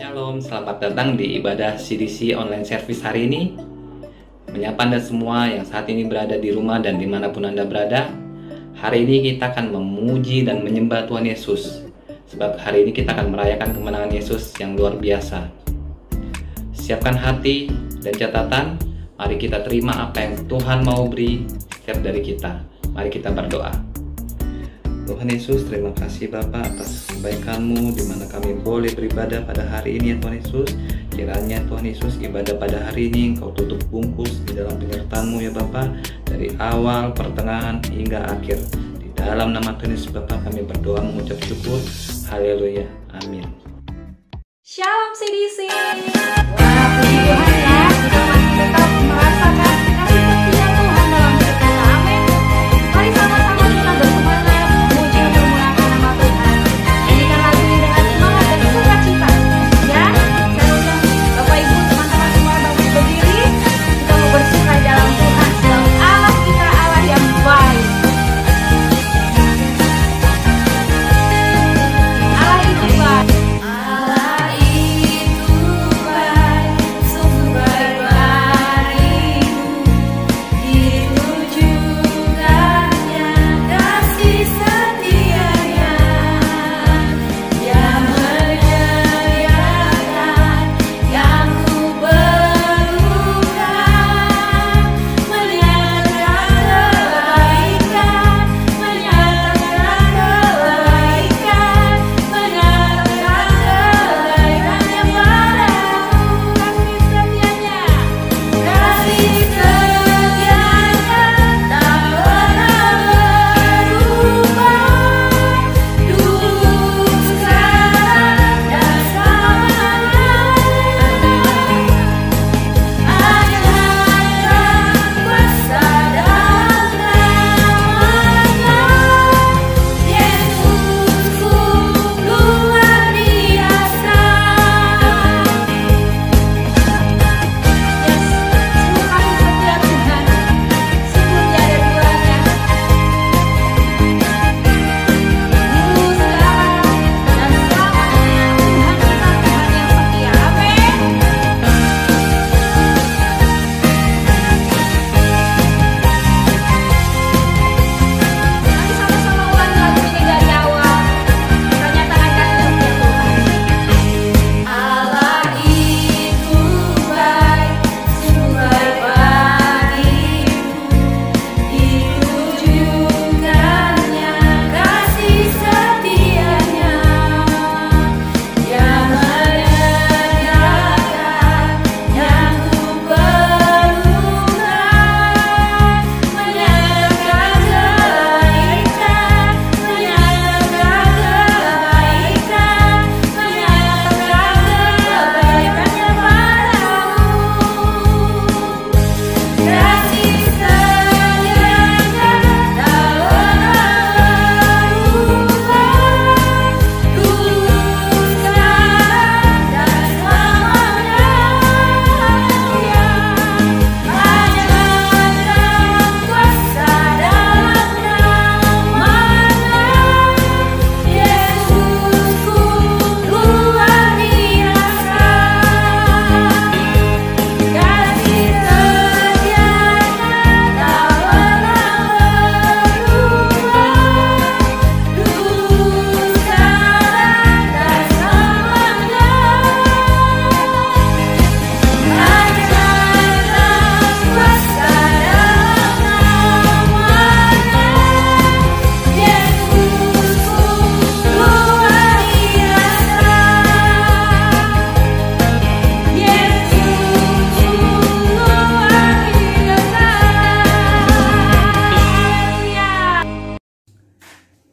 Shalom, selamat datang di ibadah CDC Online Service hari ini. Menyapa Anda semua yang saat ini berada di rumah dan dimanapun Anda berada. Hari ini kita akan memuji dan menyembah Tuhan Yesus, sebab hari ini kita akan merayakan kemenangan Yesus yang luar biasa. Siapkan hati dan catatan, mari kita terima apa yang Tuhan mau beri setiap dari kita. Mari kita berdoa. Tuhan Yesus, terima kasih Bapa atas kebaikan-Mu di mana kami boleh beribadah pada hari ini ya Tuhan Yesus. Kiranya Tuhan Yesus ibadah pada hari ini Engkau tutup bungkus di dalam penyertaan-Mu ya Bapa, dari awal, pertengahan hingga akhir. Di dalam nama Tuhan Yesus Bapa kami berdoa mengucap syukur. Haleluya. Amin. Shalom CDC. Wah, puji Tuhan ya, kita masih tetap merasakan kasih setia Tuhan dalam hidup kita. Amin. Mari sama-sama kita bersemangat memuji dan memuliakan nama Tuhan. Nyanyikan lagu ini dengan semangat dan sukacita. Ya, saya undang Bapak Ibu, teman-teman semua bangkit berdiri. Kita mau bersuka dalam Tuhan, sebab Allah kita Allah yang baik. Allah itu baik.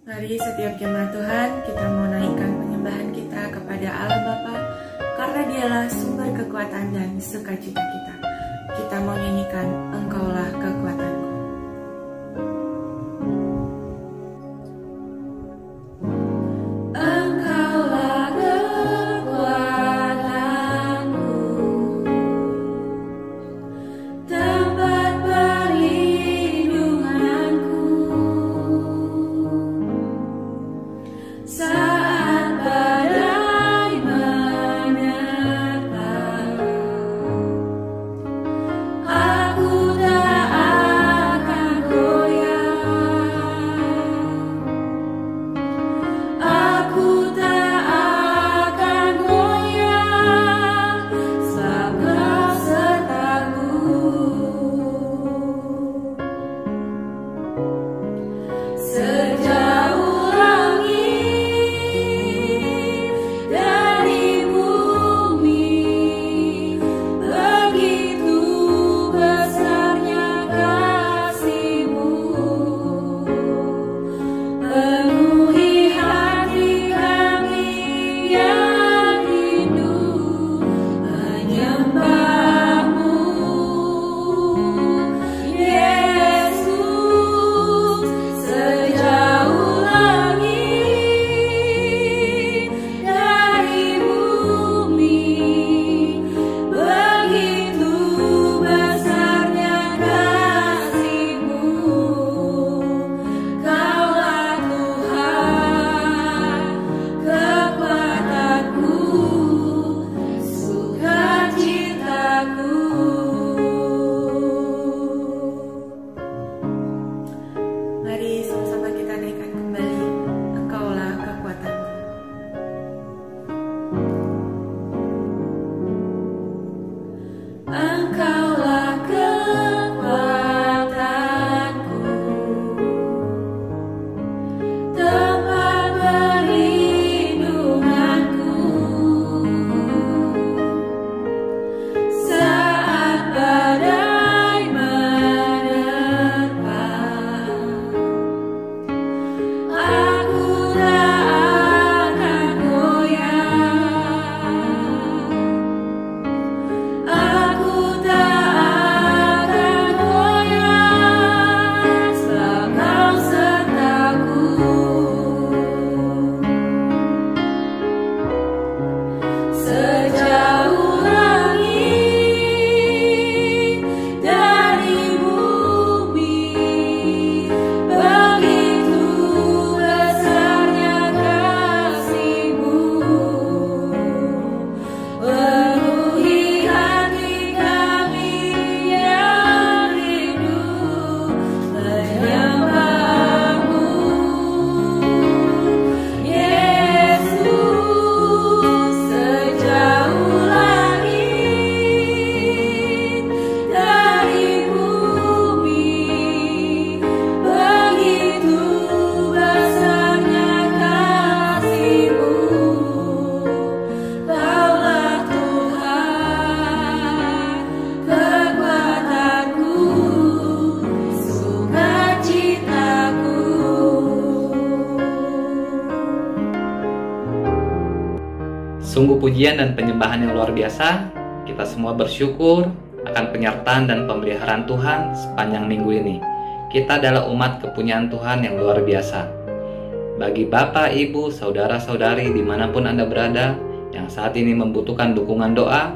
Mari setiap jemaat Tuhan kita mau naikkan penyembahan kita kepada Allah Bapa, karena Dialah sumber kekuatan dan sukacita kita. Kita mau nyanyikan Engkaulah kekuatanku. Engkaulah kekuatanku, tempat perlindunganku. Saat badai menerjang menunggu pujian dan penyembahan yang luar biasa, kita semua bersyukur akan penyertaan dan pemeliharaan Tuhan sepanjang minggu ini. Kita adalah umat kepunyaan Tuhan yang luar biasa. Bagi Bapak, Ibu, Saudara-saudari dimanapun Anda berada yang saat ini membutuhkan dukungan doa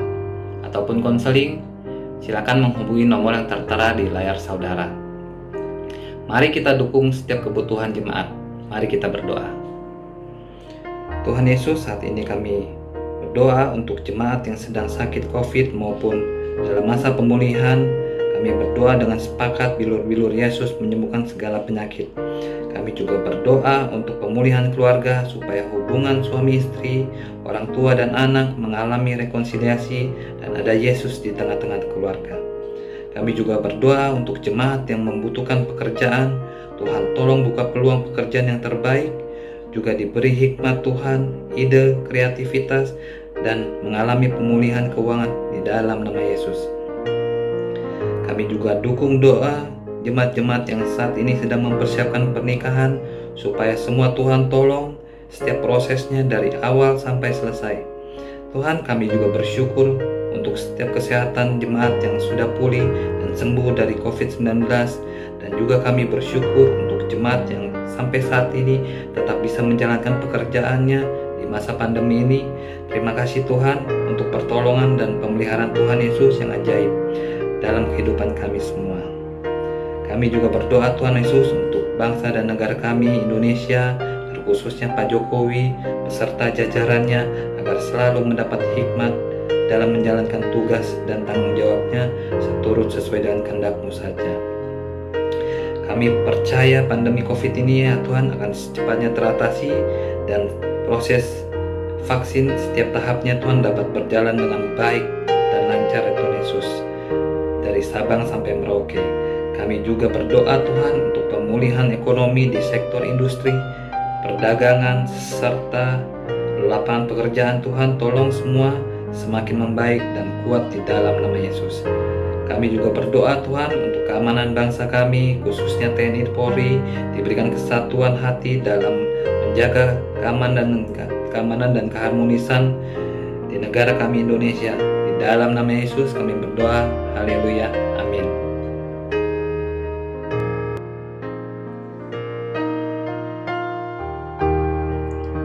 ataupun konseling, silakan menghubungi nomor yang tertera di layar saudara. Mari kita dukung setiap kebutuhan jemaat. Mari kita berdoa. Tuhan Yesus, saat ini kami berdoa untuk jemaat yang sedang sakit COVID maupun dalam masa pemulihan. Kami berdoa dengan sepakat bilur-bilur Yesus menyembuhkan segala penyakit. Kami juga berdoa untuk pemulihan keluarga supaya hubungan suami istri, orang tua dan anak mengalami rekonsiliasi dan ada Yesus di tengah-tengah keluarga. Kami juga berdoa untuk jemaat yang membutuhkan pekerjaan. Tuhan tolong buka peluang pekerjaan yang terbaik, juga diberi hikmat Tuhan, ide, kreativitas, dan mengalami pemulihan keuangan di dalam nama Yesus. Kami juga dukung doa jemaat-jemaat yang saat ini sedang mempersiapkan pernikahan, supaya semua Tuhan tolong setiap prosesnya dari awal sampai selesai. Tuhan, kami juga bersyukur untuk setiap kesehatan jemaat yang sudah pulih dan sembuh dari COVID-19, dan juga kami bersyukur untuk jemaat yang sampai saat ini tetap bisa menjalankan pekerjaannya di masa pandemi ini. Terima kasih Tuhan untuk pertolongan dan pemeliharaan Tuhan Yesus yang ajaib dalam kehidupan kami semua. Kami juga berdoa Tuhan Yesus untuk bangsa dan negara kami Indonesia, terkhususnya Pak Jokowi beserta jajarannya, agar selalu mendapat hikmat dalam menjalankan tugas dan tanggung jawabnya seturut sesuai dengan kehendak-Mu saja. Kami percaya pandemi COVID ini ya Tuhan akan secepatnya teratasi, dan proses vaksin setiap tahapnya Tuhan dapat berjalan dengan baik dan lancar ya Tuhan Yesus, dari Sabang sampai Merauke. Kami juga berdoa Tuhan untuk pemulihan ekonomi di sektor industri, perdagangan, serta lapangan pekerjaan. Tuhan tolong semua semakin membaik dan kuat di dalam nama Yesus. Kami juga berdoa Tuhan untuk keamanan bangsa kami, khususnya TNI Polri, diberikan kesatuan hati dalam menjaga keamanan dan keharmonisan di negara kami Indonesia. Di dalam nama Yesus kami berdoa, haleluya, amin.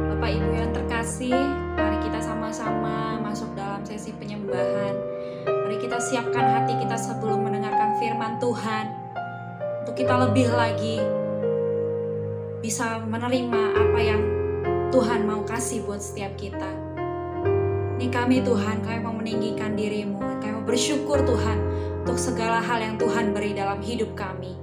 Bapak Ibu yang terkasih, mari kita sama-sama masuk dalam sesi penyembahan. Mari kita siapkan hati kita sebelum mendengarkan firman Tuhan, untuk kita lebih lagi bisa menerima apa yang Tuhan mau kasih buat setiap kita. Ini kami Tuhan, kami mau meninggikan diri-Mu, kami mau bersyukur Tuhan untuk segala hal yang Tuhan beri dalam hidup kami.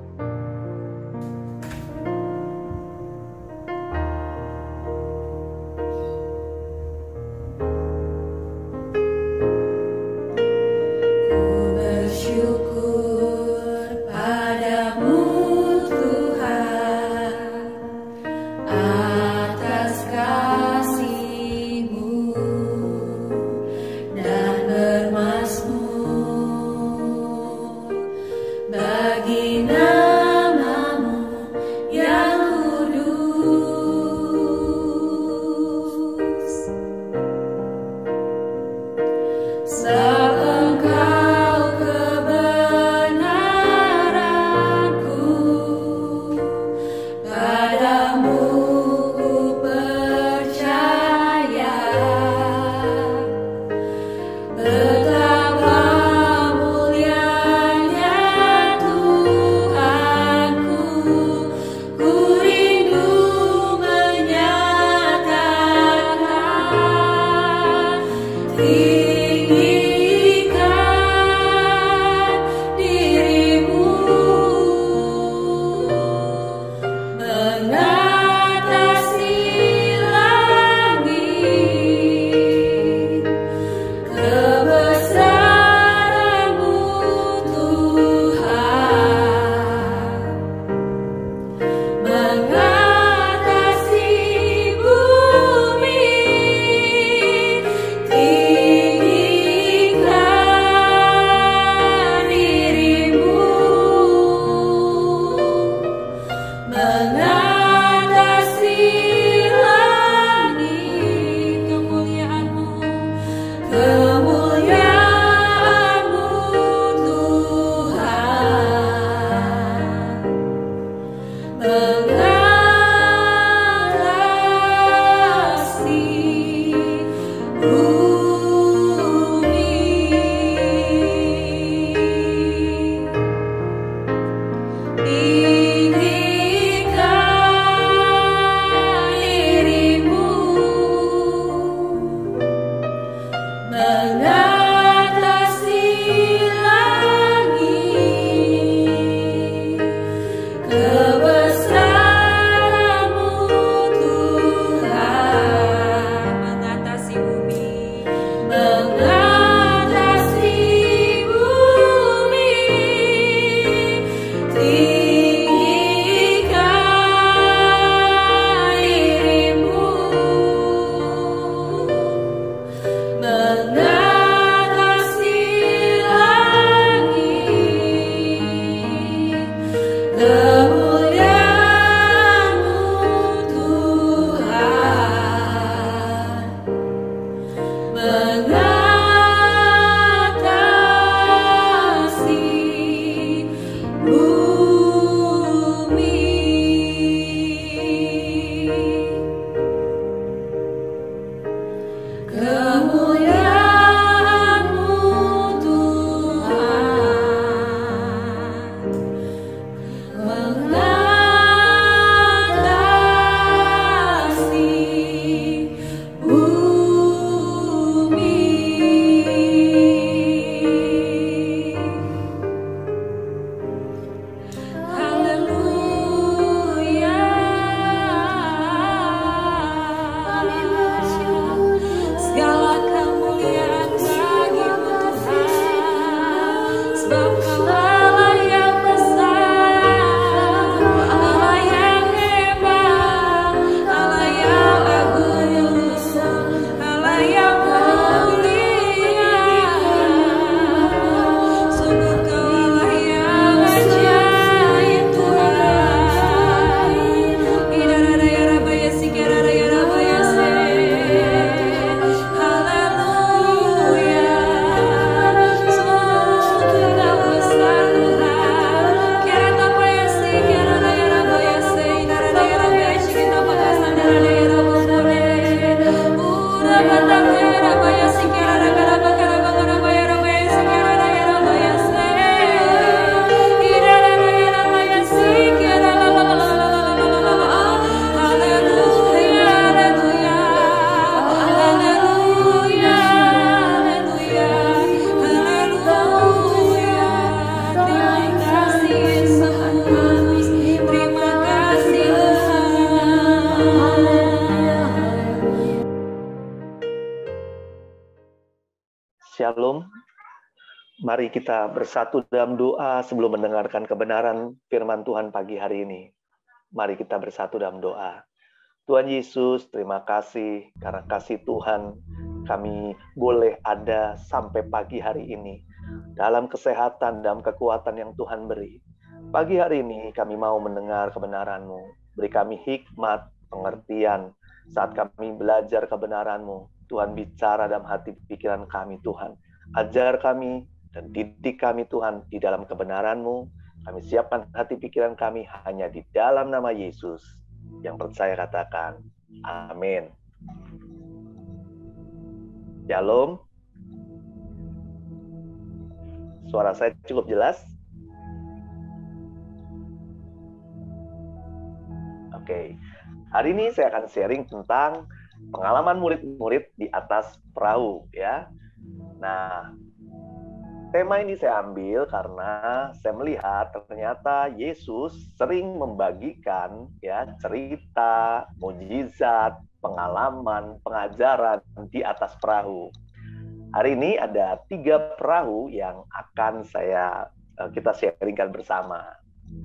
Bagi mengatasi langit, kebesaran-Mu Tuhan, mengatasi bumi, mengatasi bumi, tinggikan diri-Mu, mengatasi langit, kemuliaan-Mu Tuhan, mengatasi bumi. Kemuliaan-Mu Tuhan, mengatasi bumi. Haleluya. Segala kemuliaan bagi-Mu Tuhan, sebab Kau yang besar, Allah yang hebat, Allah yang agung, Allah yang mulia. Sungguh Kau Allah yang ajaib Tuhan. Iraraya rabaya sikaraya rabaya se. Haleluya. Sungguh Kau besar Tuhan. Kira tapaya sikaraya rabaya se. Iraraya rabaya sikita pakasan iraraya rabaya. Ura batangaya rabaya sikaraya rabaya rabaya sikaraya rabaya se. Iraraya rabaya sikaraya haleluya, haleluya, haleluya, haleluya, haleluya. Terima kasih Yesus, terima kasih Tuhan. Shalom. Mari kita bersatu dalam doa sebelum mendengarkan kebenaran firman Tuhan pagi hari ini. Mari kita bersatu dalam doa. Tuhan Yesus, terima kasih karena kasih Tuhan kami boleh ada sampai pagi hari ini dalam kesehatan, dalam kekuatan yang Tuhan beri. Pagi hari ini kami mau mendengar kebenaran-Mu. Beri kami hikmat, pengertian saat kami belajar kebenaran-Mu. Tuhan bicara dalam hati pikiran kami Tuhan. Ajar kami dan didik kami Tuhan di dalam kebenaran-Mu. Kami siapkan hati pikiran kami hanya di dalam nama Yesus. Yang percaya katakan, amin. Shalom. Suara saya cukup jelas? Oke. Hari ini saya akan sharing tentang pengalaman murid-murid di atas perahu, ya. Nah, tema ini saya ambil karena saya melihat ternyata Yesus sering membagikan ya cerita, mukjizat, pengalaman, pengajaran di atas perahu. Hari ini ada 3 perahu yang akan kita sharingkan bersama.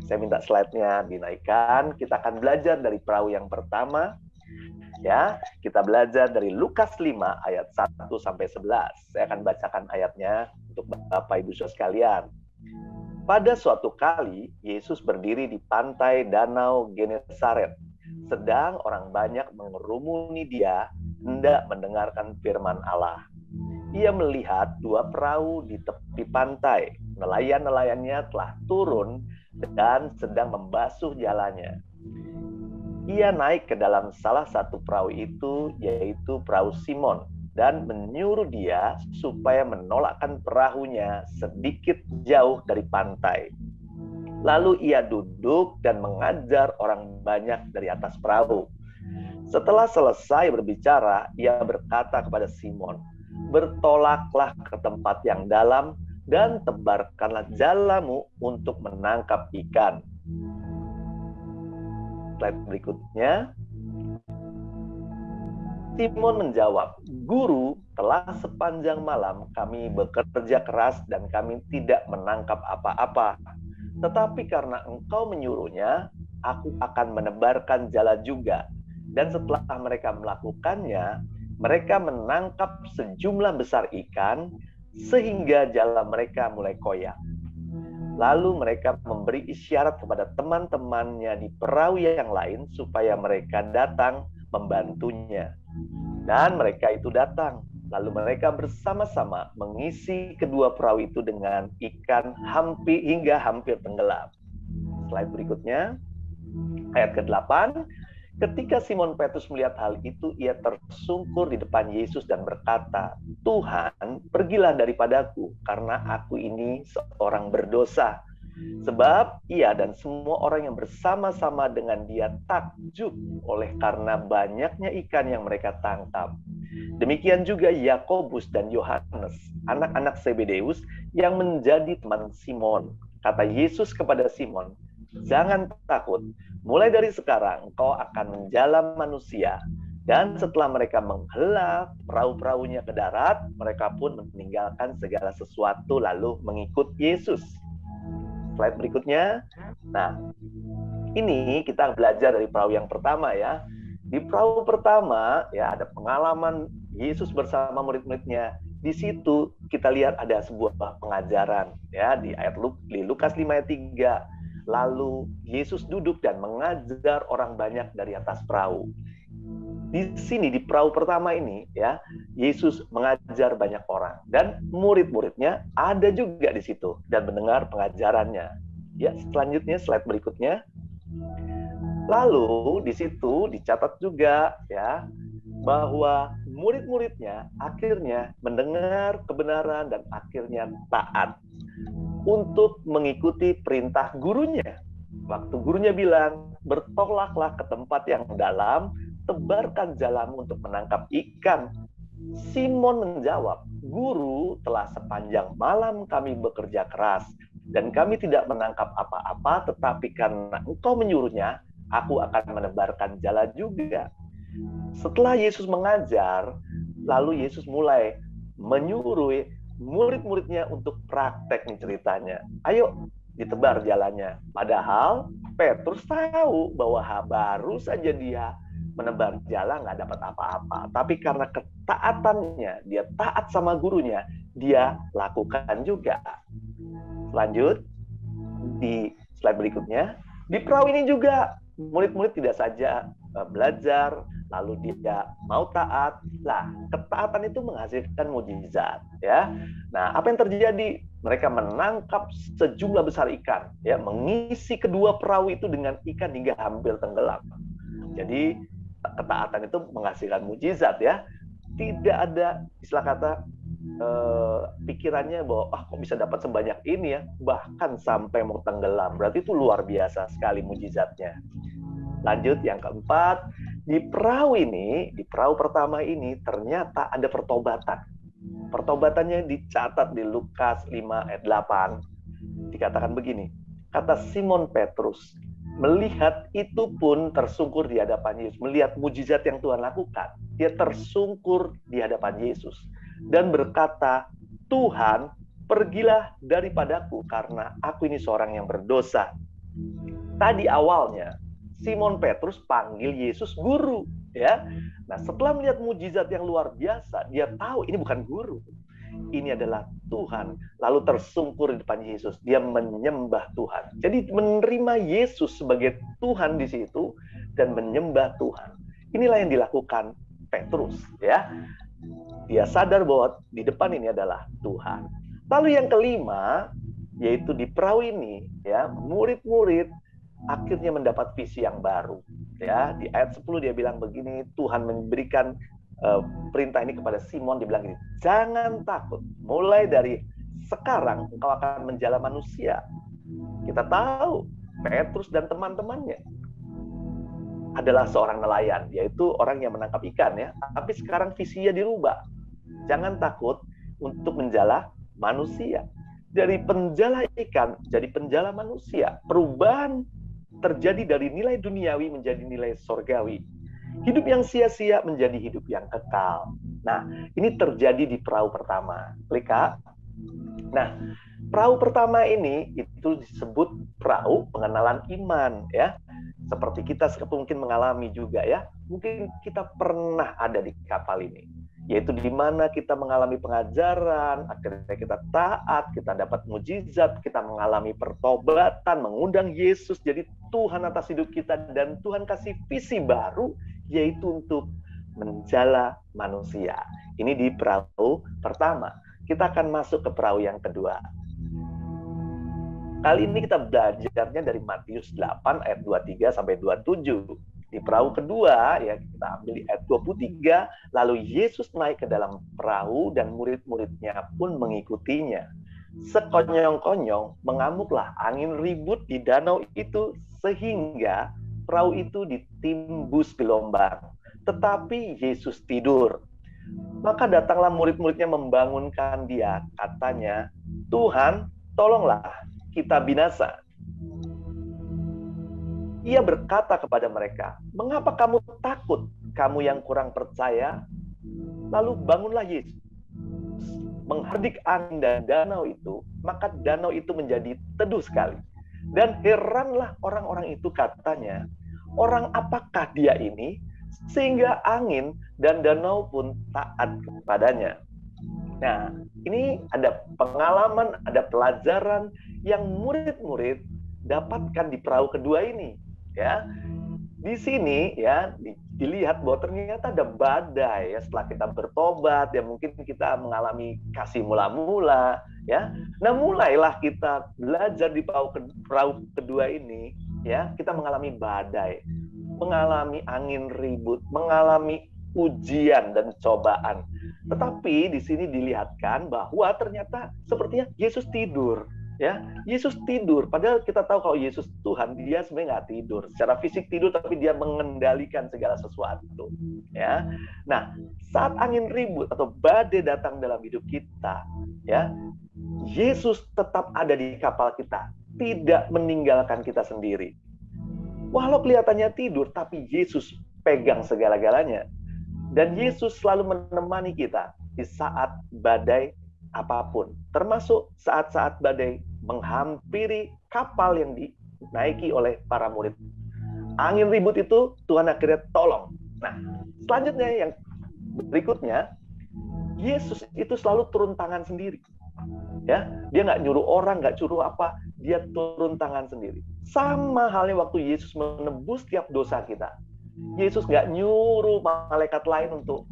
Saya minta slide-nya dinaikkan. Kita akan belajar dari perahu yang pertama. Ya, kita belajar dari Lukas 5 ayat 1 sampai 11. Saya akan bacakan ayatnya untuk Bapak Ibu Saudara sekalian. Pada suatu kali Yesus berdiri di pantai Danau Genesaret. Sedang orang banyak mengerumuni Dia hendak mendengarkan firman Allah. Ia melihat 2 perahu di tepi pantai. Nelayan-nelayannya telah turun dan sedang membasuh jalannya. Ia naik ke dalam salah satu perahu itu, yaitu perahu Simon, dan menyuruh dia supaya menolakkan perahunya sedikit jauh dari pantai. Lalu ia duduk dan mengajar orang banyak dari atas perahu. Setelah selesai berbicara, ia berkata kepada Simon, bertolaklah ke tempat yang dalam dan tebarkanlah jalamu untuk menangkap ikan. Slide berikutnya. Simon menjawab, "Guru, telah sepanjang malam kami bekerja keras dan kami tidak menangkap apa-apa. Tetapi karena engkau menyuruhnya, aku akan menebarkan jala juga." Dan setelah mereka melakukannya, mereka menangkap sejumlah besar ikan, sehingga jala mereka mulai koyak. Lalu mereka memberi isyarat kepada teman-temannya di perahu yang lain, supaya mereka datang membantunya. Dan mereka itu datang. Lalu mereka bersama-sama mengisi kedua perahu itu dengan ikan hingga hampir tenggelam. Slide berikutnya, ayat ke-8. Ketika Simon Petrus melihat hal itu, ia tersungkur di depan Yesus dan berkata, "Tuhan, pergilah daripadaku, karena aku ini seorang berdosa." Sebab ia dan semua orang yang bersama-sama dengan dia takjub oleh karena banyaknya ikan yang mereka tangkap. Demikian juga Yakobus dan Yohanes, anak-anak Zebedeus yang menjadi teman Simon. Kata Yesus kepada Simon, "Jangan takut, mulai dari sekarang engkau akan menjala manusia." Dan setelah mereka menghela perahu-perahunya ke darat, mereka pun meninggalkan segala sesuatu lalu mengikut Yesus. Slide berikutnya. Nah, ini kita belajar dari perahu yang pertama ya. Di perahu pertama ya ada pengalaman Yesus bersama murid-muridnya. Di situ kita lihat ada sebuah pengajaran ya di Lukas 5 ayat 3. Lalu Yesus duduk dan mengajar orang banyak dari atas perahu. Di sini di perahu pertama ini ya, Yesus mengajar banyak orang dan murid-muridnya ada juga di situ dan mendengar pengajarannya. Ya, selanjutnya slide berikutnya. Lalu di situ dicatat juga ya bahwa murid-muridnya akhirnya mendengar kebenaran dan akhirnya taat untuk mengikuti perintah gurunya. Waktu gurunya bilang, "Bertolaklah ke tempat yang dalam, tebarkan jalamu untuk menangkap ikan." Simon menjawab, "Guru, telah sepanjang malam kami bekerja keras, dan kami tidak menangkap apa-apa, tetapi karena engkau menyuruhnya, aku akan menebarkan jala juga." Setelah Yesus mengajar, lalu Yesus mulai menyuruh murid-muridnya untuk praktek nih ceritanya. Ayo, ditebar jalannya. Padahal Petrus tahu bahwa baru saja dia menebar jala nggak dapat apa-apa. Tapi karena ketaatannya, dia taat sama gurunya, dia lakukan juga. Lanjut, di slide berikutnya. Di perahu ini juga, murid-murid tidak saja belajar, lalu dia mau taat. Lah, ketaatan itu menghasilkan mukjizat, ya. Nah, apa yang terjadi? Mereka menangkap sejumlah besar ikan, ya, mengisi kedua perahu itu dengan ikan hingga hampir tenggelam. Jadi, ketaatan itu menghasilkan mukjizat, ya. Tidak ada istilah kata pikirannya bahwa kok bisa dapat sebanyak ini ya, bahkan sampai mau tenggelam. Berarti itu luar biasa sekali mukjizatnya. Lanjut yang keempat, di perahu ini, di perahu pertama ini ternyata ada pertobatan. Pertobatannya dicatat di Lukas 5 ayat 8. Dikatakan begini, kata Simon Petrus, melihat itu pun tersungkur di hadapan Yesus. Melihat mujizat yang Tuhan lakukan, dia tersungkur di hadapan Yesus dan berkata, "Tuhan, pergilah daripadaku karena aku ini seorang yang berdosa." Tadi awalnya Simon Petrus panggil Yesus guru, ya. Nah, setelah melihat mujizat yang luar biasa, dia tahu ini bukan guru. Ini adalah Tuhan. Lalu tersungkur di depan Yesus, dia menyembah Tuhan. Jadi menerima Yesus sebagai Tuhan di situ dan menyembah Tuhan. Inilah yang dilakukan Petrus, ya. Dia sadar bahwa di depan ini adalah Tuhan. Lalu yang kelima, yaitu di perahu ini, ya, murid-murid akhirnya mendapat visi yang baru. Ya, di ayat 10 dia bilang begini, Tuhan memberikan perintah ini kepada Simon, dibilang gini, "Jangan takut, mulai dari sekarang engkau akan menjala manusia." Kita tahu Petrus dan teman-temannya adalah seorang nelayan, yaitu orang yang menangkap ikan, ya. Tapi sekarang visinya dirubah. Jangan takut untuk menjala manusia. Dari penjala ikan jadi penjala manusia. Perubahan terjadi dari nilai duniawi menjadi nilai sorgawi. Hidup yang sia-sia menjadi hidup yang kekal. Nah, ini terjadi di perahu pertama. Klik, Kak. Nah, perahu pertama ini itu disebut perahu pengenalan iman, ya. Seperti kita mungkin mengalami juga, ya. Mungkin kita pernah ada di kapal ini, yaitu di mana kita mengalami pengajaran, akhirnya kita taat, kita dapat mujizat, kita mengalami pertobatan, mengundang Yesus jadi Tuhan atas hidup kita, dan Tuhan kasih visi baru, yaitu untuk menjala manusia. Ini di perahu pertama. Kita akan masuk ke perahu yang kedua. Kali ini kita belajarnya dari Matius 8 ayat 23 sampai 27. Di perahu kedua, ya, kita ambil di ayat 23, lalu Yesus naik ke dalam perahu dan murid-muridnya pun mengikutinya. Sekonyong-konyong mengamuklah angin ribut di danau itu sehingga perahu itu ditimbus gelombang. Tetapi Yesus tidur. Maka datanglah murid-muridnya membangunkan dia. Katanya, "Tuhan, tolonglah, kita binasa." Ia berkata kepada mereka, "Mengapa kamu takut, kamu yang kurang percaya?" Lalu bangunlah Yesus, menghardik angin dan danau itu, maka danau itu menjadi teduh sekali. Dan heranlah orang-orang itu, katanya, "Orang apakah dia ini, sehingga angin dan danau pun taat kepadanya?" Nah, ini ada pengalaman, ada pelajaran yang murid-murid dapatkan di perahu kedua ini. Ya, di sini ya dilihat bahwa ternyata ada badai, ya, setelah kita bertobat, ya mungkin kita mengalami kasih mula-mula, ya. Nah, mulailah kita belajar di perahu kedua ini, ya, kita mengalami badai, mengalami angin ribut, mengalami ujian dan cobaan. Tetapi di sini dilihatkan bahwa ternyata sepertinya Yesus tidur. Ya, Yesus tidur. Padahal kita tahu kalau Yesus Tuhan, dia sebenarnya nggak tidur. Secara fisik tidur, tapi dia mengendalikan segala sesuatu. Ya, nah saat angin ribut atau badai datang dalam hidup kita, ya, Yesus tetap ada di kapal kita, tidak meninggalkan kita sendiri. Walau kelihatannya tidur, tapi Yesus pegang segala-galanya. Dan Yesus selalu menemani kita di saat badai apapun, termasuk saat-saat badai menghampiri kapal yang dinaiki oleh para murid. Angin ribut itu Tuhan akhirnya tolong. Nah, selanjutnya yang berikutnya, Yesus itu selalu turun tangan sendiri. Ya, dia nggak nyuruh orang, nggak suruh apa, dia turun tangan sendiri. Sama halnya waktu Yesus menebus tiap dosa kita. Yesus nggak nyuruh malaikat lain untuk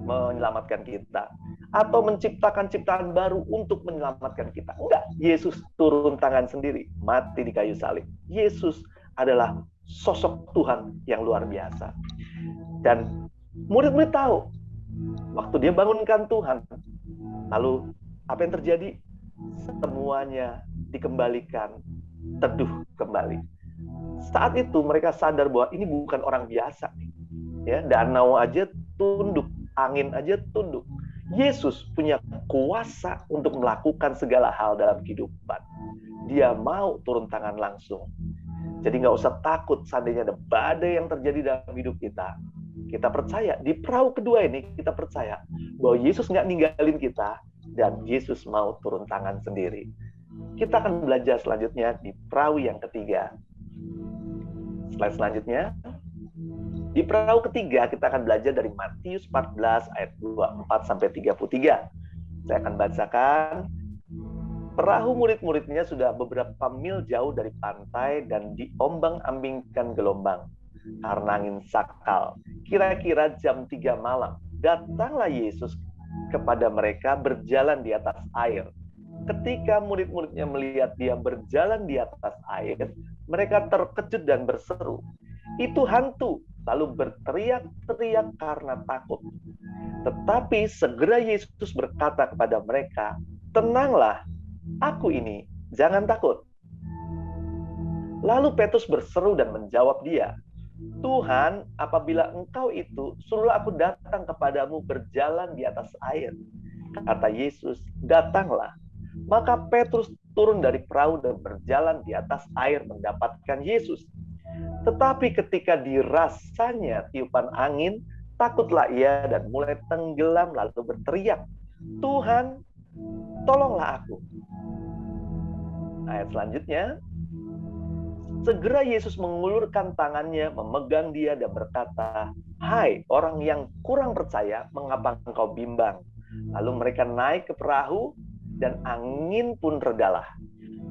menyelamatkan kita atau menciptakan ciptaan baru untuk menyelamatkan kita. Enggak, Yesus turun tangan sendiri, mati di kayu salib. Yesus adalah sosok Tuhan yang luar biasa. Dan murid-murid tahu, waktu dia bangunkan Tuhan, lalu apa yang terjadi? Semuanya dikembalikan, teduh kembali. Saat itu mereka sadar bahwa ini bukan orang biasa. Ya, danau aja tunduk, angin aja tunduk. Yesus punya kuasa untuk melakukan segala hal dalam kehidupan. Dia mau turun tangan langsung. Jadi nggak usah takut seandainya ada badai yang terjadi dalam hidup kita. Kita percaya, di perahu kedua ini kita percaya bahwa Yesus nggak ninggalin kita dan Yesus mau turun tangan sendiri. Kita akan belajar selanjutnya di perahu yang ketiga. Slide selanjutnya. Di perahu ketiga kita akan belajar dari Matius 14 ayat 24 sampai 33. Saya akan bacakan. Perahu murid-muridnya sudah beberapa mil jauh dari pantai dan diombang-ambingkan gelombang karena angin sakal. Kira-kira jam 3 malam, datanglah Yesus kepada mereka berjalan di atas air. Ketika murid-muridnya melihat dia berjalan di atas air, mereka terkejut dan berseru, "Itu hantu!" Lalu berteriak-teriak karena takut. Tetapi segera Yesus berkata kepada mereka, "Tenanglah, aku ini, jangan takut." Lalu Petrus berseru dan menjawab dia, Tuhan, apabila engkau itu, suruhlah aku datang kepadamu berjalan di atas air. Kata Yesus, datanglah. Maka Petrus turun dari perahu dan berjalan di atas air mendapatkan Yesus. Tetapi ketika dirasanya tiupan angin, takutlah ia dan mulai tenggelam lalu berteriak, Tuhan, tolonglah aku. Ayat selanjutnya, segera Yesus mengulurkan tangannya, memegang dia dan berkata, hai orang yang kurang percaya, mengapa engkau bimbang? Lalu mereka naik ke perahu dan angin pun redalah.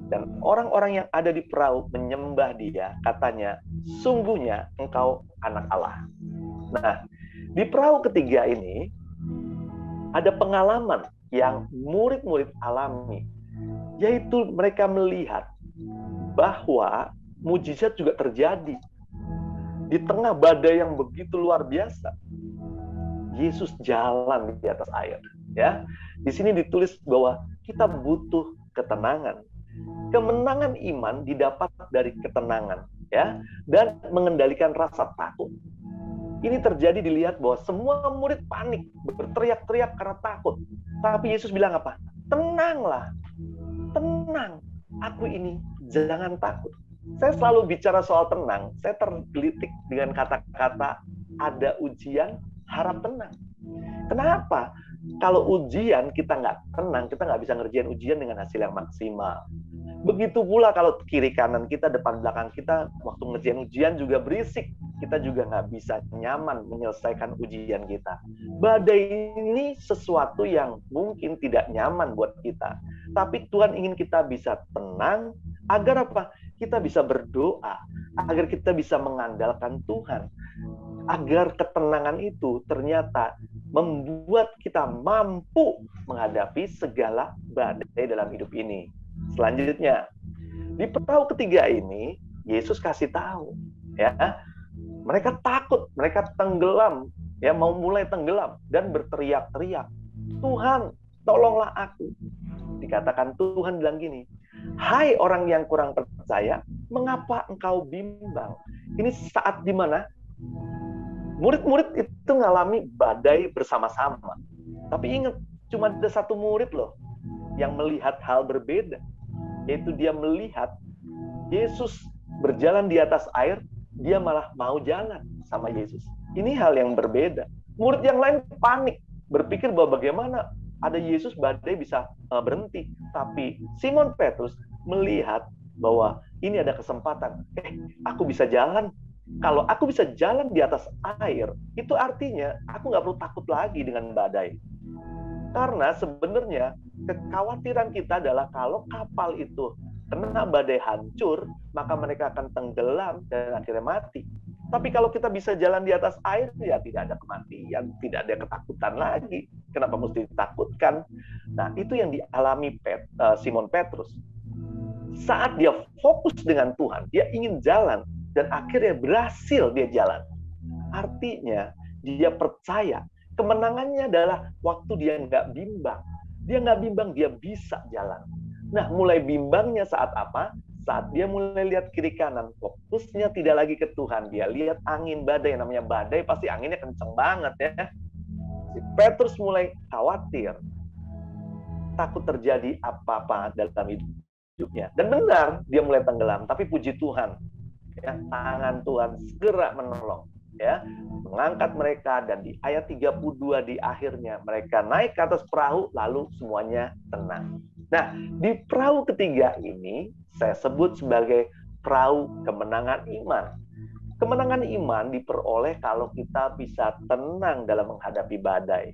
Dan orang-orang yang ada di perahu menyembah dia, katanya, sungguhnya engkau anak Allah. Nah, di perahu ketiga ini, ada pengalaman yang murid-murid alami, yaitu mereka melihat bahwa mujizat juga terjadi. Di tengah badai yang begitu luar biasa, Yesus jalan di atas air. Ya, di sini ditulis bahwa kita butuh ketenangan. Kemenangan iman didapat dari ketenangan, ya, dan mengendalikan rasa takut. Ini terjadi dilihat bahwa semua murid panik, berteriak-teriak karena takut. Tapi Yesus bilang apa? Tenanglah, tenang. Aku ini, jangan takut. Saya selalu bicara soal tenang. Saya tergelitik dengan kata-kata ada ujian, harap tenang. Kenapa? Kalau ujian kita nggak tenang, kita nggak bisa ngerjain ujian dengan hasil yang maksimal. Begitu pula kalau kiri kanan kita, depan belakang kita, waktu ngerjain ujian juga berisik. Kita juga nggak bisa nyaman menyelesaikan ujian kita. Badai ini sesuatu yang mungkin tidak nyaman buat kita. Tapi Tuhan ingin kita bisa tenang, agar apa? Kita bisa berdoa, agar kita bisa mengandalkan Tuhan. Agar ketenangan itu ternyata membuat kita mampu menghadapi segala badai dalam hidup ini. Selanjutnya, di perahu ketiga ini, Yesus kasih tahu, ya, mereka takut, mereka tenggelam, ya, mau mulai tenggelam dan berteriak-teriak, Tuhan, tolonglah aku. Dikatakan Tuhan bilang gini, hai orang yang kurang percaya, mengapa engkau bimbang? Ini saat di mana murid-murid itu ngalami badai bersama-sama. Tapi ingat, cuma ada satu murid loh yang melihat hal berbeda. Yaitu dia melihat Yesus berjalan di atas air, dia malah mau jalan sama Yesus. Ini hal yang berbeda. Murid yang lain panik, berpikir bahwa bagaimana ada Yesus badai bisa berhenti. Tapi Simon Petrus melihat bahwa ini ada kesempatan. Aku bisa jalan. Kalau aku bisa jalan di atas air, itu artinya aku nggak perlu takut lagi dengan badai. Karena sebenarnya kekhawatiran kita adalah kalau kapal itu kena badai hancur, maka mereka akan tenggelam dan akhirnya mati. Tapi kalau kita bisa jalan di atas air, ya tidak ada kematian, tidak ada ketakutan lagi. Kenapa mesti ditakutkan? Nah, itu yang dialami Simon Petrus. Saat dia fokus dengan Tuhan, dia ingin jalan, dan akhirnya berhasil dia jalan. Artinya, dia percaya. Kemenangannya adalah waktu dia nggak bimbang. Dia nggak bimbang, dia bisa jalan. Nah, mulai bimbangnya saat apa? Saat dia mulai lihat kiri kanan. Fokusnya tidak lagi ke Tuhan. Dia lihat angin badai. Namanya badai, pasti anginnya kenceng banget ya. Si Petrus mulai khawatir. Takut terjadi apa-apa dalam hidupnya. Dan benar, dia mulai tenggelam. Tapi puji Tuhan. Ya, tangan Tuhan segera menolong, ya, mengangkat mereka, dan di ayat 32 di akhirnya mereka naik ke atas perahu lalu semuanya tenang. Nah, di perahu ketiga ini saya sebut sebagai perahu kemenangan iman. Kemenangan iman diperoleh kalau kita bisa tenang dalam menghadapi badai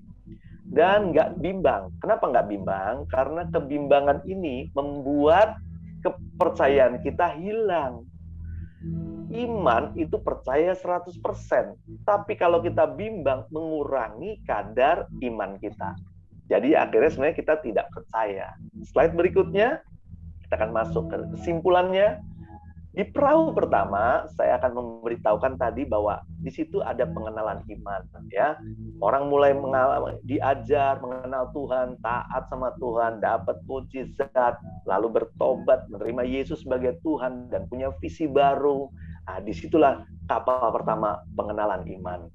dan nggak bimbang. Kenapa nggak bimbang? Karena kebimbangan ini membuat kepercayaan kita hilang. Iman itu percaya 100%, tapi kalau kita bimbang mengurangi kadar iman kita. Jadi akhirnya sebenarnya kita tidak percaya. Slide berikutnya, kita akan masuk ke kesimpulannya. Di perahu pertama, saya akan memberitahukan tadi bahwa di situ ada pengenalan iman, ya. Orang mulai mengalami, diajar mengenal Tuhan, taat sama Tuhan, dapat mujizat, lalu bertobat, menerima Yesus sebagai Tuhan dan punya visi baru. Nah, disitulah kapal pertama pengenalan iman.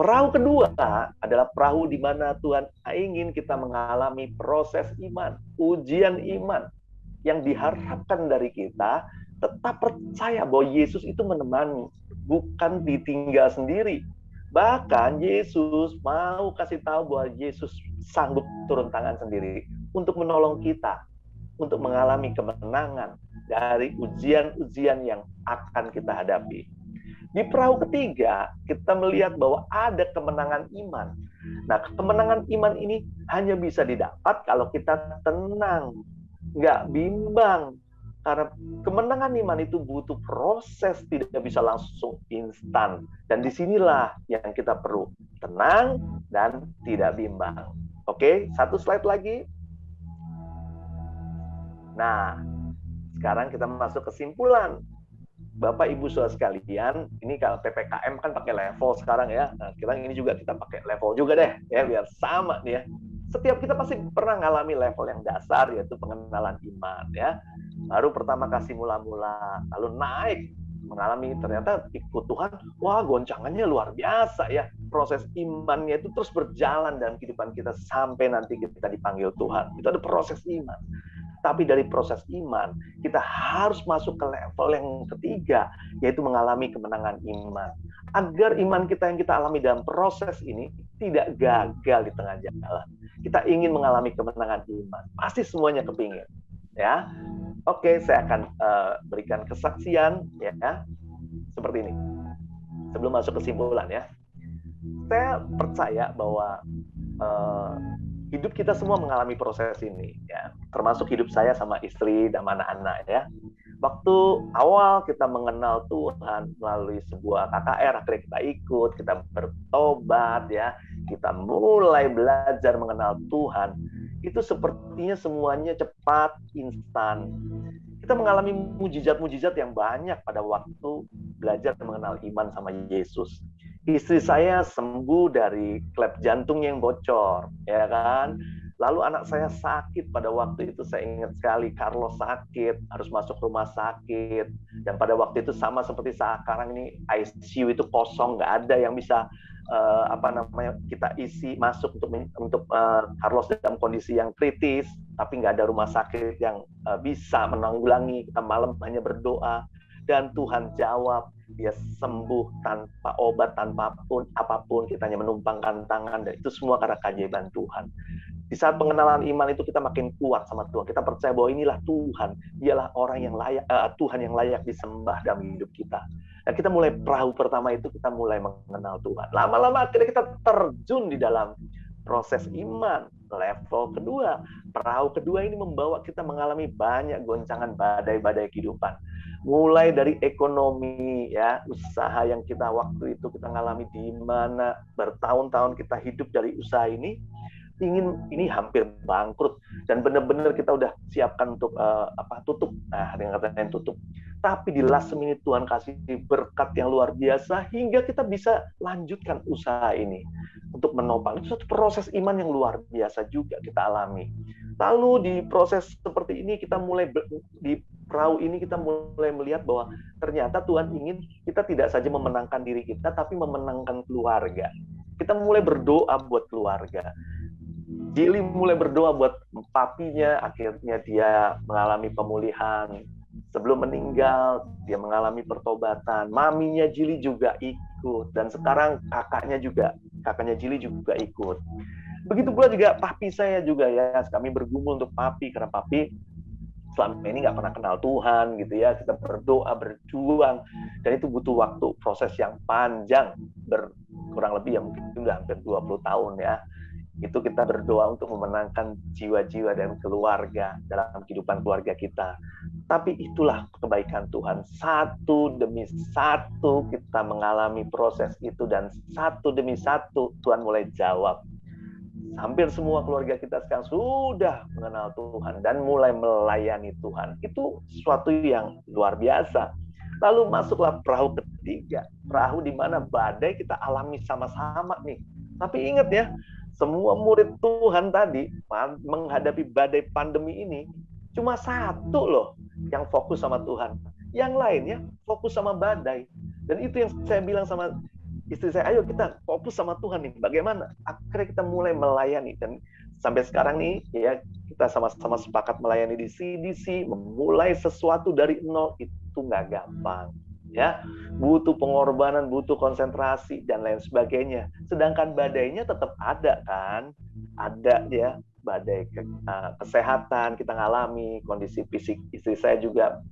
Perahu kedua adalah perahu di mana Tuhan ingin kita mengalami proses iman, ujian iman, yang diharapkan dari kita tetap percaya bahwa Yesus itu menemani, bukan ditinggal sendiri. Bahkan Yesus mau kasih tahu bahwa Yesus sanggup turun tangan sendiri untuk menolong kita, untuk mengalami kemenangan dari ujian-ujian yang akan kita hadapi. Di perahu ketiga, kita melihat bahwa ada kemenangan iman. Nah, kemenangan iman ini hanya bisa didapat kalau kita tenang, nggak bimbang. Karena kemenangan iman itu butuh proses, tidak bisa langsung instan. Dan disinilah yang kita perlu, tenang dan tidak bimbang. Oke, satu slide lagi. Nah, sekarang kita masuk kesimpulan. Bapak Ibu Saudara sekalian, ini kalau PPKM kan pakai level sekarang ya. Nah, sekarang ini juga kita pakai level juga deh ya, biar sama nih ya. Setiap kita pasti pernah ngalami level yang dasar, yaitu pengenalan iman ya. Baru pertama kasih mula-mula, lalu naik mengalami ternyata ikut Tuhan, wah goncangannya luar biasa ya. Proses imannya itu terus berjalan dalam kehidupan kita sampai nanti kita dipanggil Tuhan. Itu ada proses iman. Tapi dari proses iman, kita harus masuk ke level yang ketiga, yaitu mengalami kemenangan iman. Agar iman kita yang kita alami dalam proses ini tidak gagal di tengah jalan. Kita ingin mengalami kemenangan iman. Pasti semuanya kepingin. Ya, oke, saya akan berikan kesaksian ya, seperti ini. Sebelum masuk kesimpulan ya, saya percaya bahwa hidup kita semua mengalami proses ini ya, termasuk hidup saya sama istri dan anak-anak ya. Waktu awal kita mengenal Tuhan melalui sebuah KKR, akhirnya kita ikut, kita bertobat ya, kita mulai belajar mengenal Tuhan. Itu sepertinya semuanya cepat, instan. Kita mengalami mujizat-mujizat yang banyak pada waktu belajar mengenal iman sama Yesus. Istri saya sembuh dari klep jantung yang bocor, ya kan? Lalu anak saya sakit pada waktu itu, saya ingat sekali, Carlos sakit, harus masuk rumah sakit. Dan pada waktu itu sama seperti sekarang ini, ICU itu kosong, nggak ada yang bisa kita isi masuk untuk Carlos dalam kondisi yang kritis, tapi nggak ada rumah sakit yang bisa menanggulangi. Kita malam hanya berdoa, dan Tuhan jawab. Dia sembuh tanpa obat, tanpa apapun, kita hanya menumpangkan tangan, dan itu semua karena keajaiban Tuhan. Di saat pengenalan iman itu kita makin kuat sama Tuhan. Kita percaya bahwa inilah Tuhan, dialah orang yang layak, Tuhan yang layak disembah dalam hidup kita. Dan kita mulai perahu pertama itu, kita mulai mengenal Tuhan. Lama-lama akhirnya kita terjun di dalam proses iman. Level kedua, perahu kedua ini membawa kita mengalami banyak goncangan badai-badai kehidupan. Mulai dari ekonomi ya, usaha yang kita waktu itu kita ngalami di mana bertahun-tahun kita hidup dari usaha ini hampir bangkrut, dan benar-benar kita udah siapkan untuk tutup. Nah, ada yang katanya tutup. Tapi di last minute Tuhan kasih berkat yang luar biasa hingga kita bisa lanjutkan usaha ini untuk menopang. Itu satu proses iman yang luar biasa juga kita alami. Lalu di proses seperti ini kita mulai di perahu ini kita mulai melihat bahwa ternyata Tuhan ingin kita tidak saja memenangkan diri kita, tapi memenangkan keluarga. Kita mulai berdoa buat keluarga. Jili mulai berdoa buat papinya, akhirnya dia mengalami pemulihan. Sebelum meninggal, dia mengalami pertobatan. Maminya Jili juga ikut, dan sekarang kakaknya Jili juga ikut. Begitu pula juga papi saya juga ya, kami bergumul untuk papi, karena papi selama ini nggak pernah kenal Tuhan gitu ya. Kita berdoa, berjuang, dan itu butuh waktu, proses yang panjang, kurang lebih ya mungkin sudah hampir 20 tahun ya. Itu kita berdoa untuk memenangkan jiwa-jiwa dan keluarga dalam kehidupan keluarga kita. Tapi itulah kebaikan Tuhan. Satu demi satu kita mengalami proses itu, dan satu demi satu Tuhan mulai jawab. Hampir semua keluarga kita sekarang sudah mengenal Tuhan dan mulai melayani Tuhan. Itu sesuatu yang luar biasa. Lalu masuklah perahu ketiga. Perahu di mana badai kita alami sama-sama nih. Tapi ingat ya, semua murid Tuhan tadi menghadapi badai pandemi ini, cuma satu loh yang fokus sama Tuhan. Yang lainnya fokus sama badai. Dan itu yang saya bilang sama istri saya, ayo kita fokus sama Tuhan nih. Bagaimana? Akhirnya kita mulai melayani. Dan sampai sekarang nih, ya kita sama-sama sepakat melayani di CDC, memulai sesuatu dari nol itu nggak gampang. Ya, butuh pengorbanan, butuh konsentrasi dan lain sebagainya. Sedangkan badainya tetap ada kan, ada ya, badai kesehatan kita ngalami, kondisi fisik istri saya juga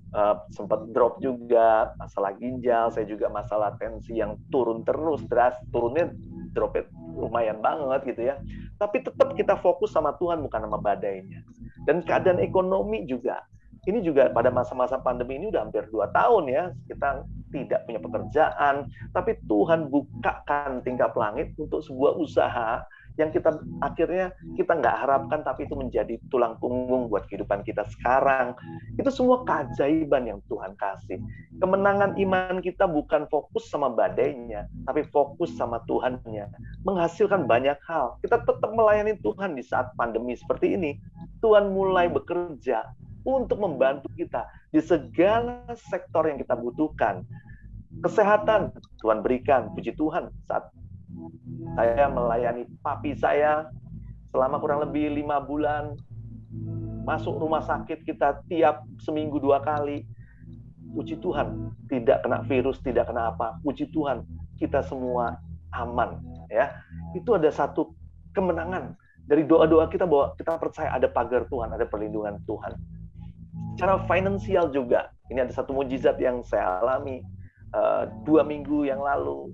sempat drop juga, masalah ginjal, saya juga masalah tensi yang turun terus, turunnya dropnya lumayan banget gitu ya. Tapi tetap kita fokus sama Tuhan, bukan sama badainya. Dan keadaan ekonomi juga. Ini juga pada masa-masa pandemi ini udah hampir 2 tahun ya, kita tidak punya pekerjaan, tapi Tuhan bukakan tingkap langit untuk sebuah usaha yang kita akhirnya kita nggak harapkan, tapi itu menjadi tulang punggung buat kehidupan kita sekarang. Itu semua keajaiban yang Tuhan kasih. Kemenangan iman kita bukan fokus sama badainya, tapi fokus sama Tuhannya. Menghasilkan banyak hal. Kita tetap melayani Tuhan di saat pandemi seperti ini. Tuhan mulai bekerja untuk membantu kita di segala sektor yang kita butuhkan. Kesehatan Tuhan berikan, puji Tuhan. Saat saya melayani papi saya selama kurang lebih 5 bulan, masuk rumah sakit kita tiap seminggu 2 kali. Puji Tuhan, tidak kena virus, tidak kena apa. Puji Tuhan, kita semua aman. Ya, itu ada satu kemenangan dari doa-doa kita bahwa kita percaya ada pagar Tuhan, ada perlindungan Tuhan. Secara finansial juga, ini ada satu mujizat yang saya alami 2 minggu yang lalu.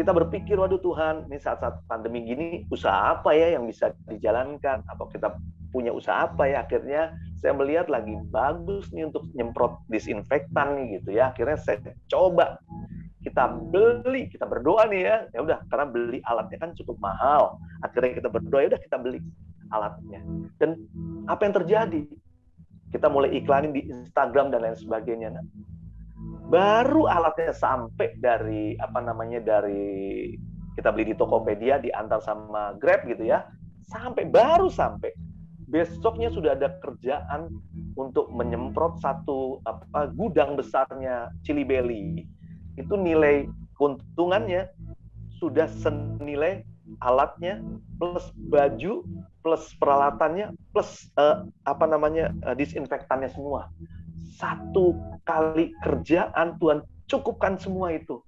Kita berpikir, waduh Tuhan, ini saat-saat pandemi gini, usaha apa ya yang bisa dijalankan? Atau kita punya usaha apa ya? Akhirnya saya melihat lagi bagus nih untuk nyemprot disinfektan nih gitu ya. Akhirnya saya coba, kita beli, kita berdoa nih ya. Ya udah, karena beli alatnya kan cukup mahal. Akhirnya kita berdoa, ya udah kita beli alatnya. Dan apa yang terjadi? Kita mulai iklanin di Instagram dan lain sebagainya. Nah, baru alatnya sampai dari dari kita beli di Tokopedia, diantar sama Grab gitu ya. Baru sampai. Besoknya sudah ada kerjaan untuk menyemprot satu gudang besarnya Chili Belly. Itu nilai keuntungannya sudah senilai alatnya plus baju plus peralatannya plus disinfektannya semua. 1 kali kerjaan Tuhan cukupkan semua itu.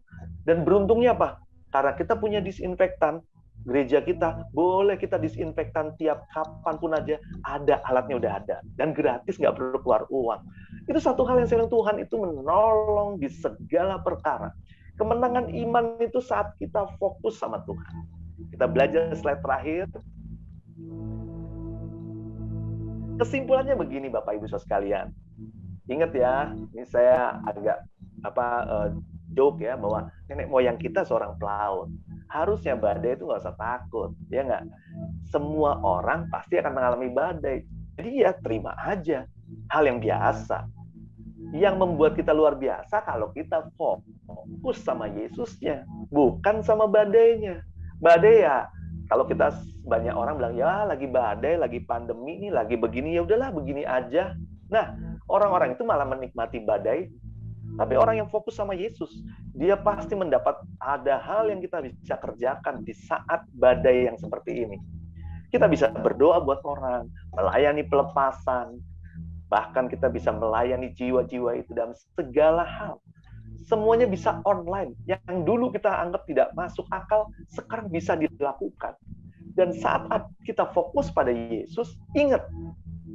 Dan beruntungnya apa? Karena kita punya disinfektan, gereja kita boleh kita disinfektan tiap kapanpun aja, ada alatnya udah ada dan gratis, nggak perlu keluar uang. Itu satu hal yang saya bilang, Tuhan itu menolong di segala perkara. Kemenangan iman itu saat kita fokus sama Tuhan. Kita belajar slide terakhir. Kesimpulannya begini Bapak Ibu Saudara sekalian. Ingat ya, ini saya agak joke ya, bahwa nenek moyang kita seorang pelaut. Harusnya badai itu nggak usah takut, ya nggak? Semua orang pasti akan mengalami badai. Jadi ya terima aja, hal yang biasa. Yang membuat kita luar biasa kalau kita fokus sama Yesusnya, bukan sama badainya. Badai ya, kalau kita banyak orang bilang, ya lagi badai, lagi pandemi nih, lagi begini, ya udahlah begini aja. Nah, orang-orang itu malah menikmati badai. Tapi orang yang fokus sama Yesus, dia pasti mendapat ada hal yang kita bisa kerjakan di saat badai yang seperti ini. Kita bisa berdoa buat orang, melayani pelepasan, bahkan kita bisa melayani jiwa-jiwa itu dalam segala hal. Semuanya bisa online. Yang dulu kita anggap tidak masuk akal, sekarang bisa dilakukan. Dan saat kita fokus pada Yesus, ingat,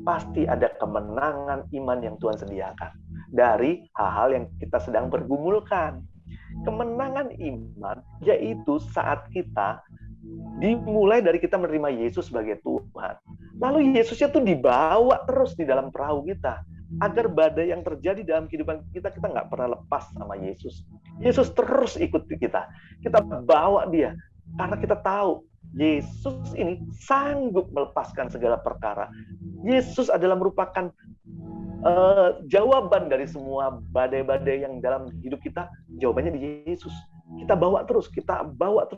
pasti ada kemenangan iman yang Tuhan sediakan dari hal-hal yang kita sedang bergumulkan. Kemenangan iman yaitu saat kita dimulai dari kita menerima Yesus sebagai Tuhan. Lalu Yesusnya tuh dibawa terus di dalam perahu kita. Agar badai yang terjadi dalam kehidupan kita, kita nggak pernah lepas sama Yesus. Yesus terus ikut kita. Kita bawa dia. Karena kita tahu Yesus ini sanggup melepaskan segala perkara. Yesus adalah merupakan jawaban dari semua badai-badai yang dalam hidup kita. Jawabannya di Yesus. Kita bawa terus.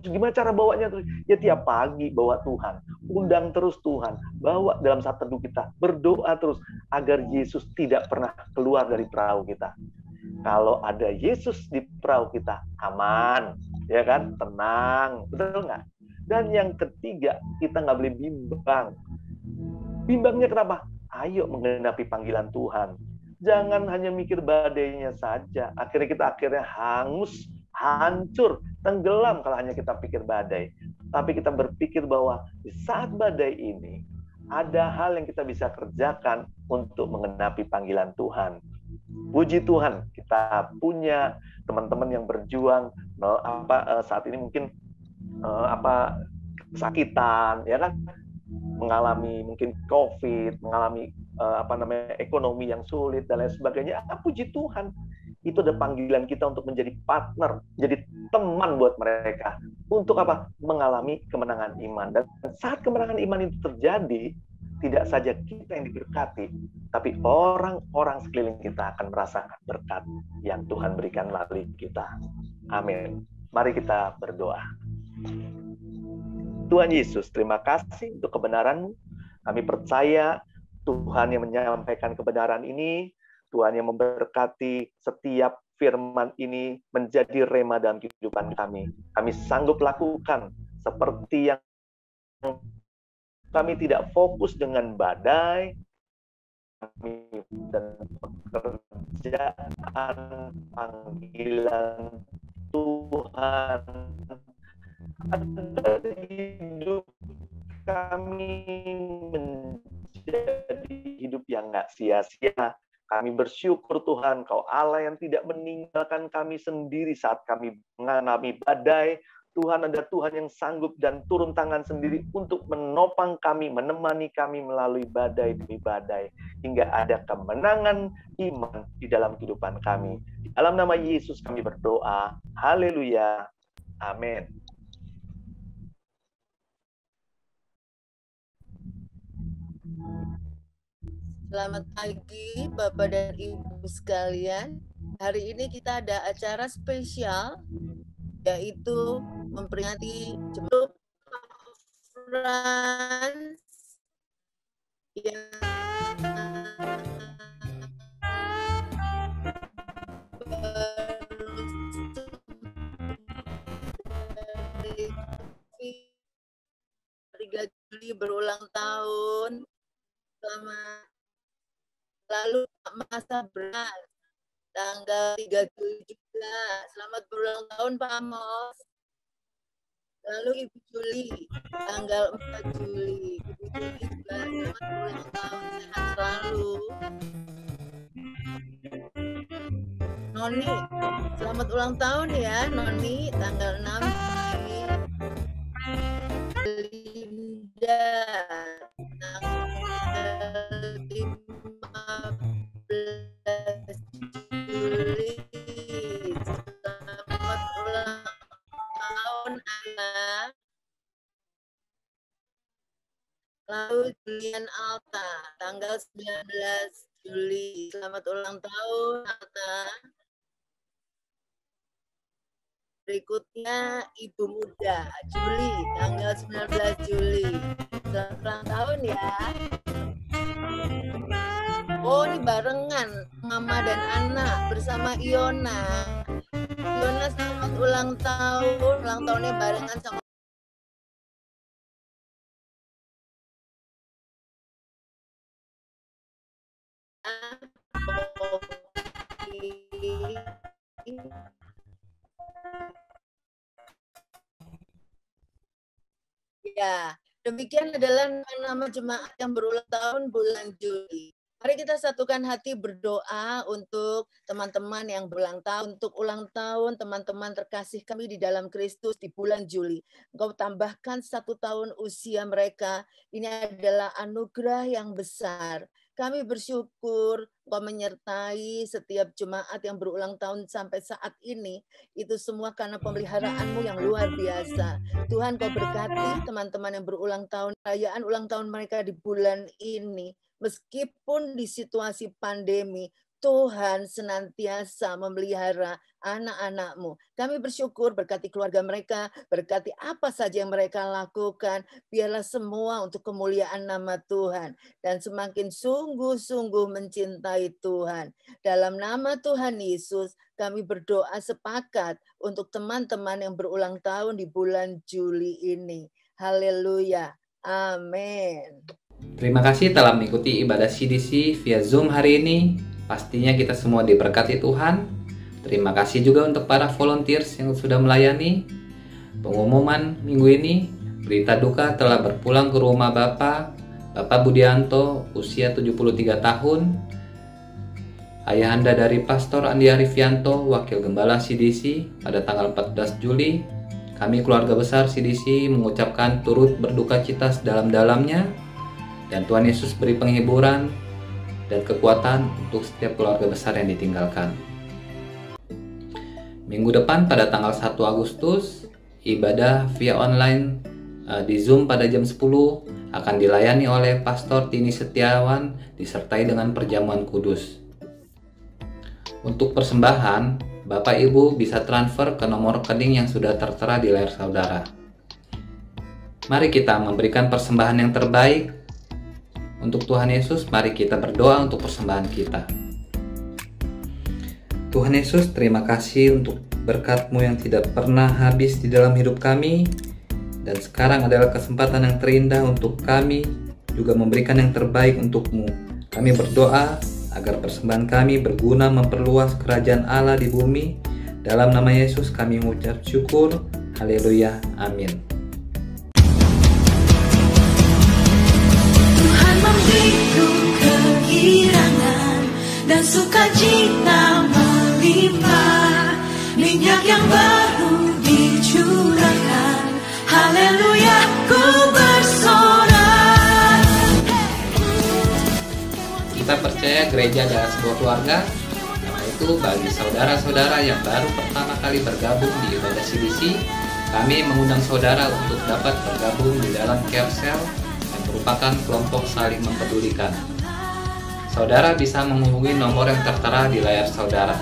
Gimana cara bawanya terus? Ya tiap pagi bawa Tuhan. Undang terus Tuhan. Bawa dalam saat teduh kita. Berdoa terus agar Yesus tidak pernah keluar dari perahu kita. Kalau ada Yesus di perahu kita, aman, ya kan? Tenang, betul nggak? Dan yang ketiga, kita nggak boleh bimbang. Bimbangnya kenapa? Ayo menggenapi panggilan Tuhan. Jangan hanya mikir badainya saja. Akhirnya kita hangus, hancur, tenggelam kalau hanya kita pikir badai. Tapi kita berpikir bahwa di saat badai ini, ada hal yang kita bisa kerjakan untuk menggenapi panggilan Tuhan. Puji Tuhan, kita punya teman-teman yang berjuang saat ini mungkin kesakitan, ya kan, mengalami mungkin COVID, mengalami ekonomi yang sulit dan lain sebagainya. Puji Tuhan, itu ada panggilan kita untuk menjadi partner, jadi teman buat mereka. Untuk apa? Mengalami kemenangan iman. Dan saat kemenangan iman itu terjadi, tidak saja kita yang diberkati, tapi orang-orang sekeliling kita akan merasakan berkat yang Tuhan berikan melalui kita. Amin. Mari kita berdoa. Tuhan Yesus, terima kasih untuk kebenaran-Mu. Kami percaya Tuhan yang menyampaikan kebenaran ini, Tuhan yang memberkati setiap firman ini menjadi rema dalam kehidupan kami. Kami sanggup lakukan seperti yang kami tidak fokus dengan badai, kami dan pekerjaan panggilan Tuhan ada di hidup kami menjadi hidup yang nggak sia-sia. Kami bersyukur Tuhan, Kau Allah yang tidak meninggalkan kami sendiri saat kami mengalami badai. Tuhan, ada Tuhan yang sanggup dan turun tangan sendiri untuk menopang kami, menemani kami melalui badai demi badai, hingga ada kemenangan iman di dalam kehidupan kami. Di dalam nama Yesus kami berdoa. Haleluya. Amin. Selamat pagi Bapak dan Ibu sekalian. Hari ini kita ada acara spesial, yaitu memperingati Jemaat France yang Tiga Juli berulang tahun. Selamat. Lalu Masa Beras tanggal 3 Juli juga. Selamat berulang tahun Pak Amos. Lalu Ibu Juli tanggal 4 Juli. Ibu Juli juga selamat berulang tahun, sehat selalu. Noni, selamat ulang tahun ya Noni, tanggal 6 Juli. Linda tanggal 15 Juli. Selamat ulang tahun Ana. Lalu Julian Alta tanggal 19 Juli. Selamat ulang tahun Alta. Berikutnya Ibu Muda Juli tanggal 19 Juli. Selamat ulang tahun ya. Oh, ini barengan Mama dan Anak bersama Iona. Iona selamat ulang tahun. Ulang tahunnya barengan sama ya. Demikian adalah nama jemaat yang berulang tahun bulan Juli. Mari kita satukan hati berdoa untuk teman-teman yang berulang tahun, untuk ulang tahun teman-teman terkasih kami di dalam Kristus di bulan Juli. Engkau tambahkan 1 tahun usia mereka. Ini adalah anugerah yang besar. Kami bersyukur Engkau menyertai setiap jemaat yang berulang tahun sampai saat ini. Itu semua karena pemeliharaanmu yang luar biasa. Tuhan, Kau berkati teman-teman yang berulang tahun, perayaan ulang tahun mereka di bulan ini. Meskipun di situasi pandemi, Tuhan senantiasa memelihara anak-anak-Mu. Kami bersyukur berkati keluarga mereka, berkati apa saja yang mereka lakukan. Biarlah semua untuk kemuliaan nama Tuhan. Dan semakin sungguh-sungguh mencintai Tuhan. Dalam nama Tuhan Yesus, kami berdoa sepakat untuk teman-teman yang berulang tahun di bulan Juli ini. Haleluya. Amin. Terima kasih telah mengikuti ibadah CDC via Zoom hari ini. Pastinya kita semua diberkati Tuhan. Terima kasih juga untuk para volunteers yang sudah melayani. Pengumuman minggu ini, berita duka telah berpulang ke rumah Bapak Budianto, usia 73 tahun. Ayahanda dari Pastor Andi Arifianto, Wakil Gembala CDC, pada tanggal 14 Juli. Kami keluarga besar CDC mengucapkan turut berduka cita sedalam-dalamnya. Dan Tuhan Yesus beri penghiburan dan kekuatan untuk setiap keluarga besar yang ditinggalkan. Minggu depan pada tanggal 1 Agustus, ibadah via online di Zoom pada jam 10 akan dilayani oleh Pastor Tini Setiawan disertai dengan perjamuan kudus. Untuk persembahan, Bapak Ibu bisa transfer ke nomor rekening yang sudah tertera di layar saudara. Mari kita memberikan persembahan yang terbaik untuk Tuhan Yesus. Mari kita berdoa untuk persembahan kita. Tuhan Yesus, terima kasih untuk berkat-Mu yang tidak pernah habis di dalam hidup kami. Dan sekarang adalah kesempatan yang terindah untuk kami juga memberikan yang terbaik untuk-Mu. Kami berdoa agar persembahan kami berguna memperluas kerajaan Allah di bumi. Dalam nama Yesus kami mengucap syukur. Haleluya. Amin. Memberiku kegirangan dan sukacita melimpah, minyak yang baru dicurahkan, haleluya ku bersorak. Kita percaya gereja adalah sebuah keluarga. Karena itu bagi saudara-saudara yang baru pertama kali bergabung di ibadah CDC, kami mengundang saudara untuk dapat bergabung di dalam Care Cell, merupakan kelompok saling mempedulikan. Saudara bisa menghubungi nomor yang tertera di layar saudara.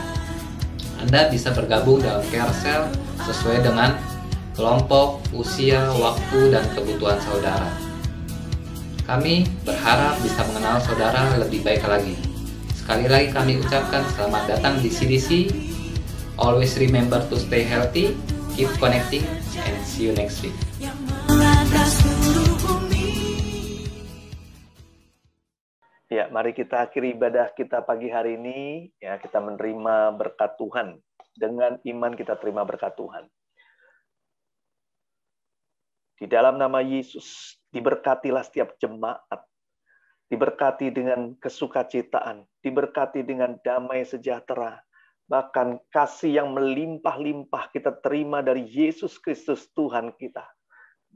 Anda bisa bergabung dalam Care Cell sesuai dengan kelompok, usia, waktu, dan kebutuhan saudara. Kami berharap bisa mengenal saudara lebih baik lagi. Sekali lagi kami ucapkan selamat datang di CDC. Always remember to stay healthy, keep connecting, and see you next week. Ya, mari kita akhiri ibadah kita pagi hari ini. Ya, kita menerima berkat Tuhan. Dengan iman kita terima berkat Tuhan. Di dalam nama Yesus, diberkatilah setiap jemaat. Diberkati dengan kesukacitaan. Diberkati dengan damai sejahtera. Bahkan kasih yang melimpah-limpah kita terima dari Yesus Kristus Tuhan kita.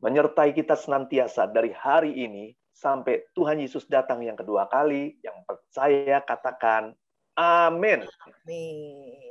Menyertai kita senantiasa dari hari ini sampai Tuhan Yesus datang yang kedua kali. Yang percaya katakan amin. Amin.